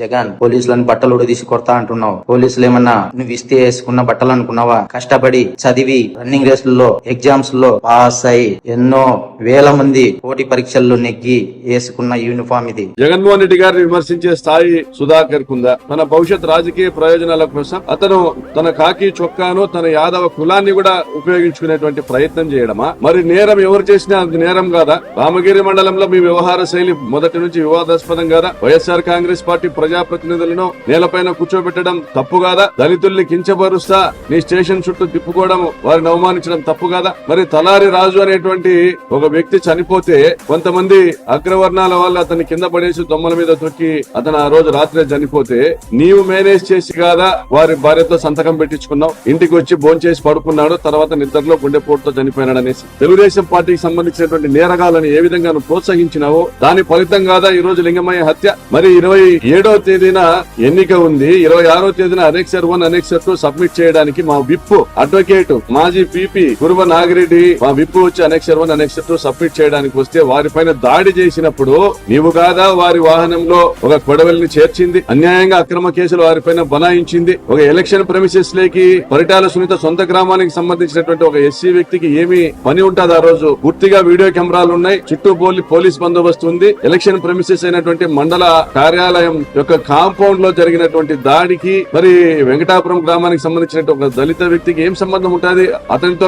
జగన్, పోలీసులను బట్టలు ఉడదీసి కొడతా అంటున్నావు. పోలీసులు ఏమన్నా నువ్వు ఇస్తే వేసుకున్న బట్టలు అనుకున్నావా? కష్టపడి చదివి రన్నింగ్ రేసుల్లో ఎగ్జామ్స్ లో పాస్ అయి ఎన్నో వేల మంది పోటీ పరీక్షల్లో నెగ్గి వేసుకున్న యూనిఫామ్ ఇది. జగన్మోహన్ రెడ్డి గారిని విమర్శించే స్థాయి సుధాకర్ కుందా? తన భవిష్యత్ రాజకీయ ప్రయోజనాల కోసం అతను తన కాకి చొక్కాను, తన యాదవ కులాన్ని కూడా ఉపయోగించుకునేటువంటి ప్రయత్నం చేయడమా? మరి నేరం ఎవరు చేసినా అది నేరం కాదా? రామగిరి మండలంలో మీ వ్యవహార శైలి మొదటి నుంచి వివాదాస్పదం కాదా? వైఎస్ఆర్ కాంగ్రెస్ పార్టీ ప్రజాప్రతినిధులను నేలపైన కూర్చోబెట్టడం తప్పు కాదా? దళితుల్ని కించపరుస్తా నీ స్టేషన్ చుట్టూ తిప్పుకోవడం, వారిని అవమానించడం తప్పు కాదా? మరి తలారి రాజు అనేటువంటి ఒక వ్యక్తి చనిపోతే కొంతమంది అగ్రవర్ణాల వాళ్ళు అతన్ని కింద పడేసి దొమ్మల మీద తొక్కి అతను ఆ రోజు రాత్రే చనిపోతే నీవు మేనేజ్ చేసి కాదా వారి భార్యతో సంతకం పెట్టించుకున్నావు? ఇంటికి వచ్చి భోంచేసి పడుకున్నాడు, తర్వాత నిద్రలో గుండెపోటుతో చనిపోయినాడు అనేసి తెలుగుదేశం పార్టీకి సంబంధించినటువంటి నేరగాలను ఏ విధంగా నువ్వు ప్రోత్సహించినావో దాని ఫలితం కాదా ఈ రోజు లింగమయ్య హత్య? మరి 27వ తేదీన ఎన్నిక ఉంది, 26వ తేదీన అనెక్సర్ 1 అనెక్సర్ 2 సబ్మిట్ చేయడానికి మా విప్ అడ్వకేట్ మాజీ పీపీ గురువ నాగిరెడ్డి మా విప్ వచ్చి అనెక్సర్ 1 అనెక్సర్ 2 సబ్మిట్ చేయడానికి వస్తే వారిపైన దాడి చేసినప్పుడు నీవు కాదా వారి వాహనంలో ఒక కొడవలిని చేర్చింది, అన్యాయంగా అక్రమ కేసులు వారిపైన బనాయించింది? ఒక ఎలక్షన్ ప్రెమిసెస్ లేకి పరిటాల సునీత సొంత గ్రామానికి సంబంధించినటువంటి ఒక ఎస్సీ వ్యక్తికి ఏమి పని ఉంటుంది? ఆ రోజు పూర్తిగా వీడియో కెమెరాలు ఉన్నాయి, చుట్టూ పోలీస్ బందోబస్తు ఉంది. ఎలక్షన్ ప్రెమిసెస్ అయినటువంటి మండల కార్యాలయం యొక్క కాంపౌండ్ లో జరిగినటువంటి దాడికి మరి వెంకటాపురం గ్రామానికి సంబంధించినటువంటి ఒక దళిత వ్యక్తికి ఏం సంబంధం ఉంటుంది? అతనితో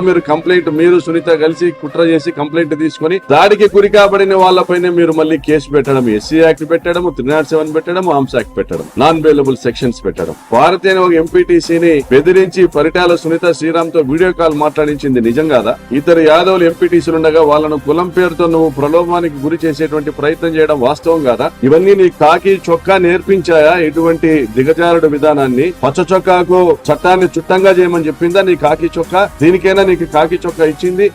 మీరు సునీత కలిసి కుట్ర చేసి కంప్లైంట్ తీసుకుని దాడికి గురి కాబడిన వాళ్ళపైన మీరు మళ్ళీ కేసు పెట్టడం, ఎస్సీ యాక్ట్ పెట్టడం, 307 పెట్టడం, ఆర్మ్స్ యాక్ట్ పెట్టడం, నాన్ బెయిలబుల్ సెక్షన్స్ పెట్టడం. భారతీయ ఒక ఎంపీటీసీని బెదిరించి పరిటాల సునీత శ్రీరామ్ తో వీడియో కాల్ మాట్లాడించింది నిజం కాదా? ఇతరు యాదవులు ఎంపీటీసీలు ఉండగా వాళ్ళను కులం పేరుతో నువ్వు ప్రలోభానికి గురి చేసేటువంటి ప్రయత్నం చేయడం వాస్తవం కాదా? ఇవన్నీ నీ కాకి చొక్కా నేర్పించాయా? ఇటువంటి దిగజారుడు విధానాన్ని పచ్చ చొక్కాకు చట్టాన్ని చుట్టంగా చేయమని చెప్పిందా నీ కాకి చొక్కా? దీనికైనా నీకు కాకి చొక్కా ఇచ్చింది?